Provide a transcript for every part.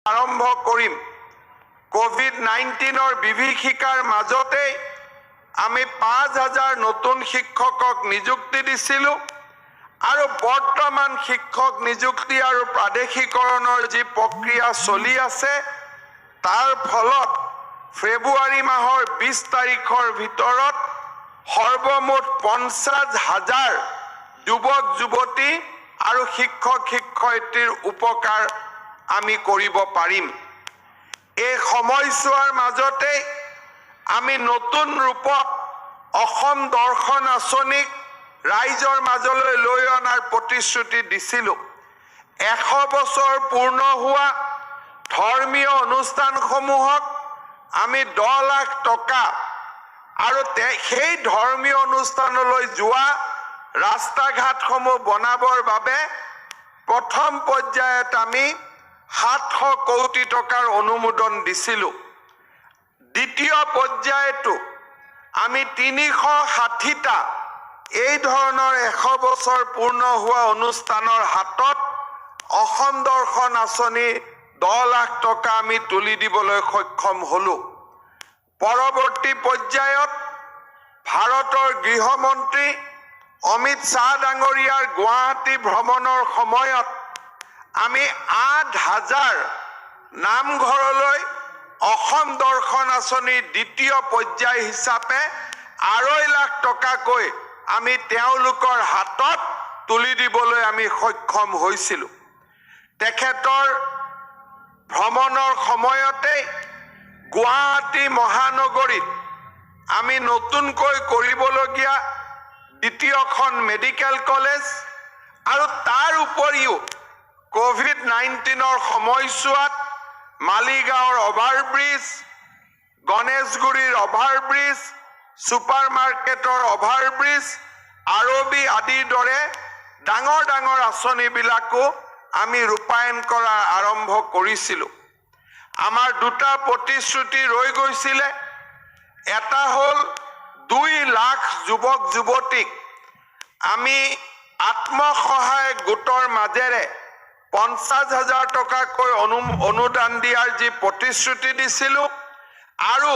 আৰম্ভ কৰিম। কোভিড-19 বিভীষিকাৰ মাজতে আমি 5,000 নতুন শিক্ষকক নিযুক্তি দিছিলোঁ আৰু বৰ্তমান শিক্ষক নিযুক্তি আৰু প্ৰাদেশিকৰণৰ যি প্ৰক্ৰিয়া চলি আছে তাৰ ফলত ফেব্ৰুৱাৰী মাহৰ 20 তাৰিখৰ ভিতৰত সৰ্বমুঠ 50,000 যুৱক যুৱতী আৰু শিক্ষক শিক্ষয়িত্ৰীৰ উপকাৰ আমি কৰিব পাৰিম। এই সময়ছোৱাৰ মাজতে আমি নতুন ৰূপত অসম দৰ্শন আঁচনিক ৰাইজৰ মাজলৈ লৈ অনাৰ প্ৰতিশ্ৰুতি দিছিলোঁ। 100 বছৰ পূৰ্ণ হোৱা ধৰ্মীয় অনুষ্ঠানসমূহক আমি 10 লাখ টকা আৰু সেই ধৰ্মীয় অনুষ্ঠানলৈ যোৱা ৰাস্তা ঘাটসমূহ বনাবৰ বাবে প্ৰথম পৰ্যায়ত আমি 700 কোটি টকাৰ অনুমোদন দিছিলোঁ। দ্বিতীয় পৰ্যায়তো আমি 360টা এই ধৰণৰ 100 বছৰ পূৰ্ণ হোৱা অনুষ্ঠানৰ হাতত অসম দৰ্শন আঁচনি 10 লাখ টকা আমি তুলি দিবলৈ সক্ষম হলোঁ। পৰৱৰ্তী পৰ্যায়ত ভাৰতৰ গৃহমন্ত্ৰী অমিত শ্বাহ ডাঙৰীয়াৰ গুৱাহাটী ভ্ৰমণৰ সময়ত আমি 8,000 নামঘৰলৈ অসম দৰ্শন আঁচনিৰ দ্বিতীয় পৰ্যায় হিচাপে 2.5 লাখ টকাকৈ আমি তেওঁলোকৰ হাতত তুলি দিবলৈ আমি সক্ষম হৈছিলোঁ। তেখেতৰ ভ্ৰমণৰ সময়তে গুৱাহাটী মহানগৰীত আমি নতুনকৈ কৰিবলগীয়া দ্বিতীয়খন মেডিকেল কলেজ আৰু তাৰ উপৰিও কোভিড-19 সময়ছোৱাত মালিগাঁৱৰ অভাৰব্ৰিজ, গণেশগুৰিৰ অভাৰব্ৰিজ, ছুপাৰ মাৰ্কেটৰ অভাৰব্ৰিজ, আৰবি আদিৰ দৰে ডাঙৰ ডাঙৰ আঁচনিবিলাকো আমি ৰূপায়ণ কৰা আৰম্ভ কৰিছিলোঁ। আমাৰ দুটা প্ৰতিশ্ৰুতি ৰৈ গৈছিলে। এটা হ'ল 2 লাখ যুৱক যুৱতীক আমি আত্মসহায়ক গোটৰ মাজেৰে 50,000 টকাকৈ অনুদান দিয়াৰ যি প্ৰতিশ্ৰুতি দিছিলোঁ আৰু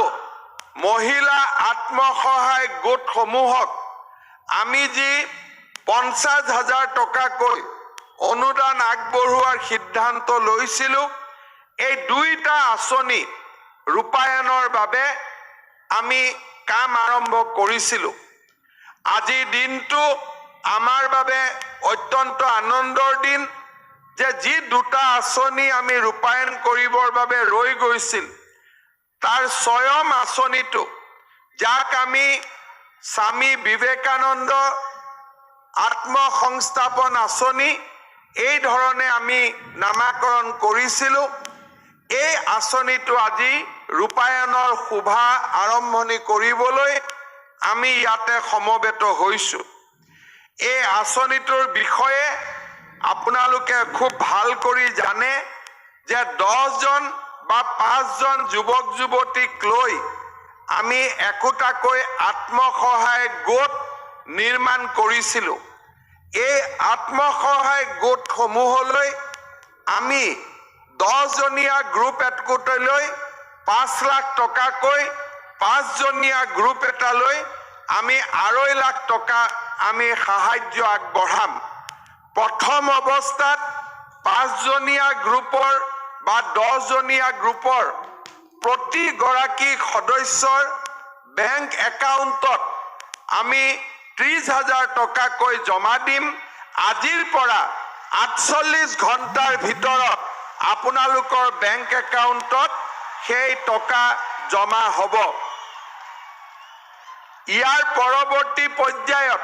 মহিলা আত্মসহায়ক গোটসমূহক আমি যি 50,000 টকাকৈ অনুদান আগবঢ়োৱাৰ সিদ্ধান্ত লৈছিলোঁ, এই দুইটা আঁচনি ৰূপায়ণৰ বাবে আমি কাম আৰম্ভ কৰিছিলোঁ। আজিৰ দিনটো আমাৰ বাবে অত্যন্ত আনন্দৰ দিন যে যি দুটা আঁচনি আমি ৰূপায়ণ কৰিবৰ বাবে ৰৈ গৈছিল তাৰ স্বয়ং আঁচনিটো, যাক আমি স্বামী বিবেকানন্দ আত্মসংস্থাপন আঁচনি এই ধৰণে আমি নামাকৰণ কৰিছিলোঁ, এই আঁচনিটো আজি ৰূপায়ণৰ শুভা আৰম্ভণি কৰিবলৈ আমি ইয়াতে সমবেত হৈছোঁ। এই আঁচনিটোৰ বিষয়ে আপোনালোকে খুব ভাল কৰি জানে যে 10 জন বা 5 জন যুৱক যুৱতীক লৈ আমি একোটাকৈ আত্মসহায়ক গোট নিৰ্মাণ কৰিছিলোঁ। এই আত্মসহায়ক গোটসমূহলৈ আমি 10 জনীয়া গ্ৰুপ একোটালৈ 5 লাখ টকাকৈ, 5 জনীয়া গ্ৰুপ এটালৈ আমি 2.5 লাখ টকা আমি সাহায্য আগবঢ়াম। প্ৰথম অৱস্থাত 5 জনীয়া গ্ৰুপৰ বা 10 জনীয়া গ্ৰুপৰ প্ৰতিগৰাকী সদস্যৰ বেংক একাউণ্টত আমি 30,000 টকাকৈ জমা দিম। আজিৰ পৰা 48 ঘণ্টাৰ ভিতৰত আপোনালোকৰ বেংক একাউণ্টত সেই টকা জমা হ'ব। ইয়াৰ পৰৱৰ্তী পৰ্যায়ত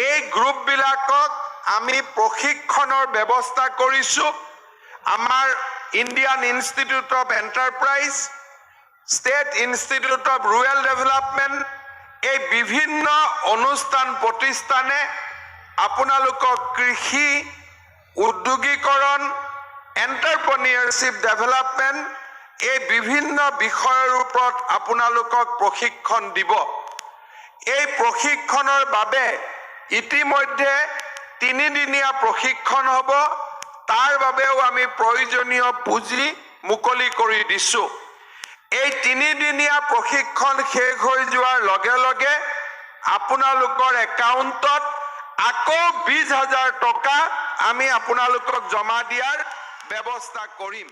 এই গ্ৰুপবিলাকক আমি প্ৰশিক্ষণৰ ব্যৱস্থা কৰিছোঁ। আমাৰ Indian institute of enterprise, state institute of rural development, এই বিভিন্ন অনুষ্ঠান প্ৰতিষ্ঠানে আপোনালোকক কৃষি, উদ্যোগীকৰণ, এণ্টাৰপ্ৰেনিয়ৰশ্বিপ ডেভেলপমেণ্ট এই বিভিন্ন বিষয়ৰ ওপৰত আপোনালোকক প্ৰশিক্ষণ দিব। এই প্ৰশিক্ষণৰ বাবে ইতিমধ্যে 3 দিনীয়া প্ৰশিক্ষণ হ'ব। তাৰ বাবেও আমি প্ৰয়োজনীয় পুঁজি মুকলি কৰি দিছো এই 3 দিনীয়া প্ৰশিক্ষণ শেষ হৈ যোৱাৰ লগে লগে আপোনালোকৰ একাউণ্টত আকৌ 20,000 টকা আমি আপোনালোকক জমা দিয়াৰ ব্যৱস্থা কৰিম